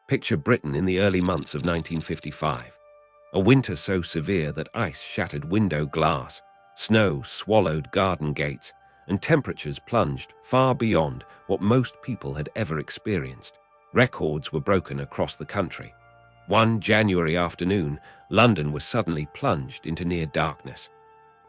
Picture Britain in the early months of 1955. A winter so severe that ice shattered window glass, snow swallowed garden gates, and temperatures plunged far beyond what most people had ever experienced. Records were broken across the country. One January afternoon, London was suddenly plunged into near darkness.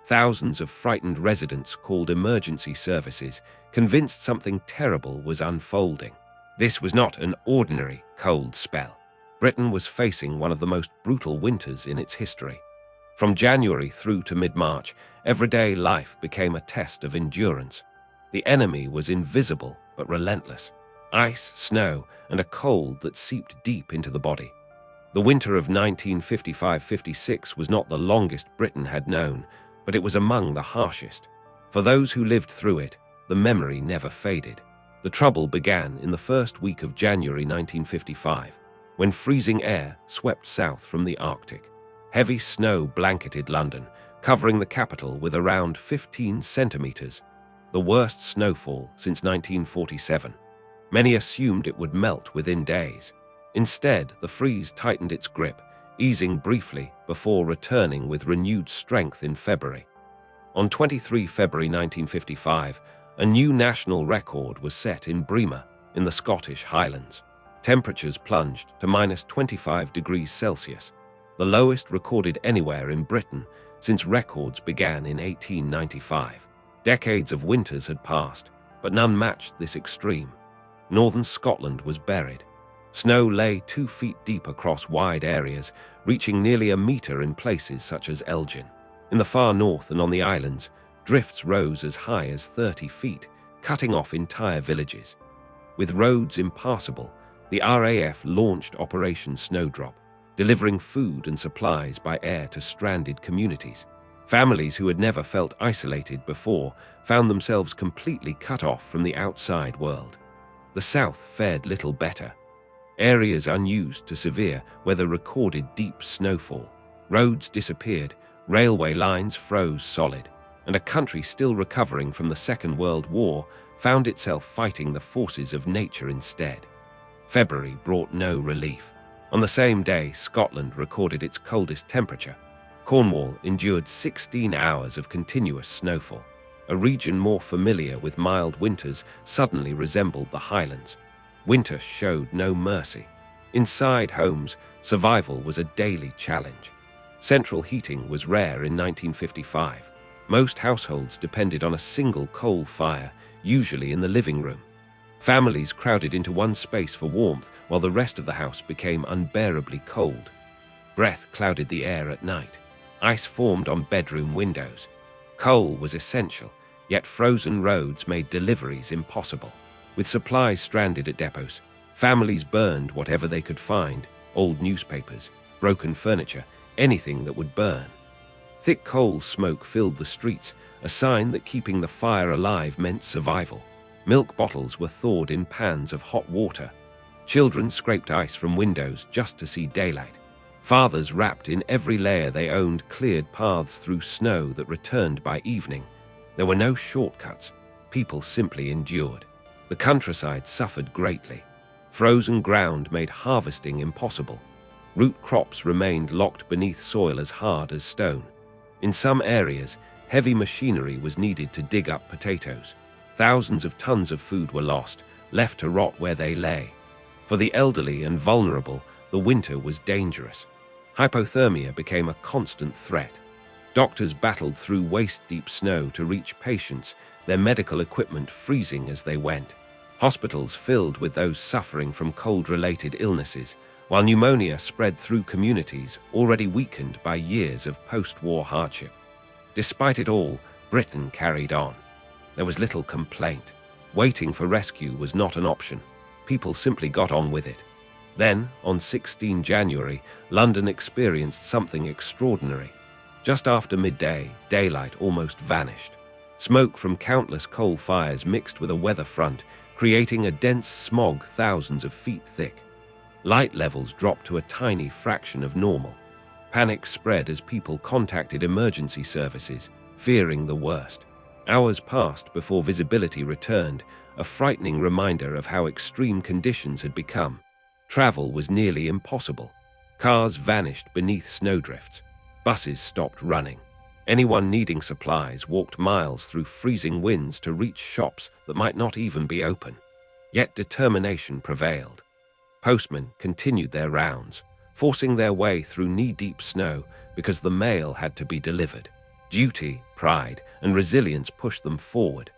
Thousands of frightened residents called emergency services, convinced something terrible was unfolding. This was not an ordinary cold spell. Britain was facing one of the most brutal winters in its history. From January through to mid-March, everyday life became a test of endurance. The enemy was invisible but relentless. Ice, snow, and a cold that seeped deep into the body. The winter of 1955-56 was not the longest Britain had known, but it was among the harshest. For those who lived through it, the memory never faded. The trouble began in the first week of January 1955, when freezing air swept south from the Arctic. Heavy snow blanketed London, covering the capital with around 15 centimeters, the worst snowfall since 1947. Many assumed it would melt within days. Instead, the freeze tightened its grip, easing briefly before returning with renewed strength in February. On 23 February 1955, a new national record was set in Braemar, in the Scottish Highlands. Temperatures plunged to -25 degrees Celsius, the lowest recorded anywhere in Britain since records began in 1895. Decades of winters had passed, but none matched this extreme. Northern Scotland was buried. Snow lay 2 feet deep across wide areas, reaching nearly a meter in places such as Elgin. In the far north and on the islands, drifts rose as high as 30 feet, cutting off entire villages. With roads impassable, the RAF launched Operation Snowdrop, delivering food and supplies by air to stranded communities. Families who had never felt isolated before found themselves completely cut off from the outside world. The south fared little better. Areas unused to severe weather recorded deep snowfall. Roads disappeared, railway lines froze solid, and a country still recovering from the Second World War found itself fighting the forces of nature instead. February brought no relief. On the same day, Scotland recorded its coldest temperature. Cornwall endured 16 hours of continuous snowfall. A region more familiar with mild winters suddenly resembled the Highlands. Winter showed no mercy. Inside homes, survival was a daily challenge. Central heating was rare in 1955. Most households depended on a single coal fire, usually in the living room. Families crowded into one space for warmth while the rest of the house became unbearably cold. Breath clouded the air at night. Ice formed on bedroom windows. Coal was essential, yet frozen roads made deliveries impossible. With supplies stranded at depots, families burned whatever they could find: old newspapers, broken furniture, anything that would burn. Thick coal smoke filled the streets, a sign that keeping the fire alive meant survival. Milk bottles were thawed in pans of hot water. Children scraped ice from windows just to see daylight. Fathers, wrapped in every layer they owned, cleared paths through snow that returned by evening. There were no shortcuts. People simply endured. The countryside suffered greatly. Frozen ground made harvesting impossible. Root crops remained locked beneath soil as hard as stone. In some areas, heavy machinery was needed to dig up potatoes. Thousands of tons of food were lost, left to rot where they lay. For the elderly and vulnerable, the winter was dangerous. Hypothermia became a constant threat. Doctors battled through waist-deep snow to reach patients, their medical equipment freezing as they went. Hospitals filled with those suffering from cold-related illnesses, while pneumonia spread through communities already weakened by years of post-war hardship. Despite it all, Britain carried on. There was little complaint. Waiting for rescue was not an option. People simply got on with it. Then, on 16 January, London experienced something extraordinary. Just after midday, daylight almost vanished. Smoke from countless coal fires mixed with a weather front, creating a dense smog thousands of feet thick. Light levels dropped to a tiny fraction of normal. Panic spread as people contacted emergency services, fearing the worst. Hours passed before visibility returned, a frightening reminder of how extreme conditions had become. Travel was nearly impossible. Cars vanished beneath snowdrifts. Buses stopped running. Anyone needing supplies walked miles through freezing winds to reach shops that might not even be open. Yet determination prevailed. Postmen continued their rounds, forcing their way through knee-deep snow because the mail had to be delivered. Duty, pride, and resilience pushed them forward.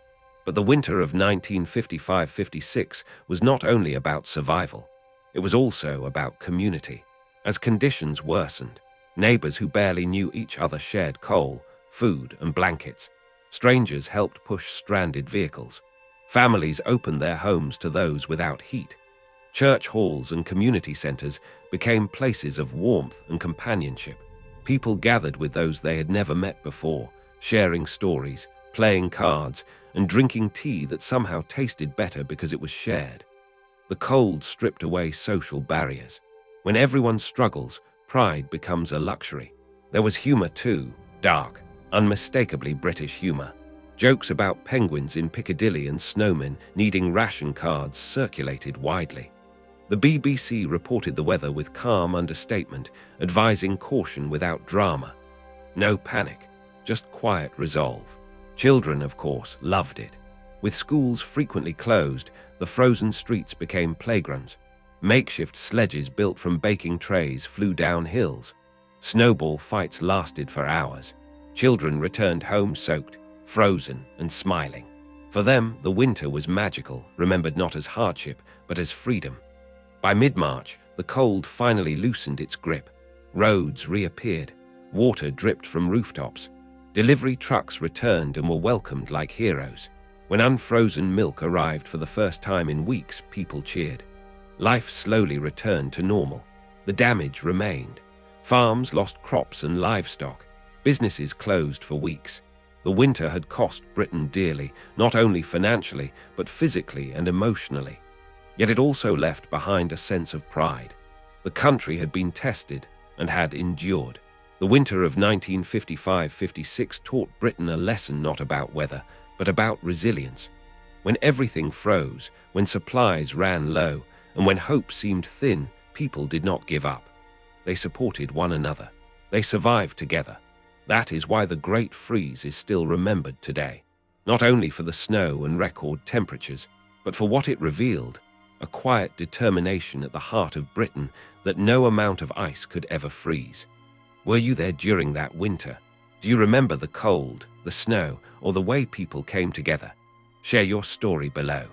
But the winter of 1955-56 was not only about survival. It was also about community. As conditions worsened, neighbors who barely knew each other shared coal, food, and blankets. Strangers helped push stranded vehicles. Families opened their homes to those without heat. Church halls and community centers became places of warmth and companionship. People gathered with those they had never met before, sharing stories, playing cards, and drinking tea that somehow tasted better because it was shared. The cold stripped away social barriers. When everyone struggles, pride becomes a luxury. There was humor too, dark, unmistakably British humor. Jokes about penguins in Piccadilly and snowmen needing ration cards circulated widely. The BBC reported the weather with calm understatement, advising caution without drama. No panic, just quiet resolve. Children, of course, loved it. With schools frequently closed, the frozen streets became playgrounds. Makeshift sledges built from baking trays flew down hills. Snowball fights lasted for hours. Children returned home soaked, frozen, and smiling. For them, the winter was magical, remembered not as hardship, but as freedom. By mid-March, the cold finally loosened its grip. Roads reappeared. Water dripped from rooftops. Delivery trucks returned and were welcomed like heroes. When unfrozen milk arrived for the first time in weeks, people cheered. Life slowly returned to normal. The damage remained. Farms lost crops and livestock. Businesses closed for weeks. The winter had cost Britain dearly, not only financially, but physically and emotionally. Yet it also left behind a sense of pride. The country had been tested and had endured. The winter of 1955-56 taught Britain a lesson not about weather, but about resilience. When everything froze, when supplies ran low, and when hope seemed thin, people did not give up. They supported one another. They survived together. That is why the Great Freeze is still remembered today, not only for the snow and record temperatures, but for what it revealed, a quiet determination at the heart of Britain that no amount of ice could ever freeze. Were you there during that winter? Do you remember the cold, the snow, or the way people came together? Share your story below.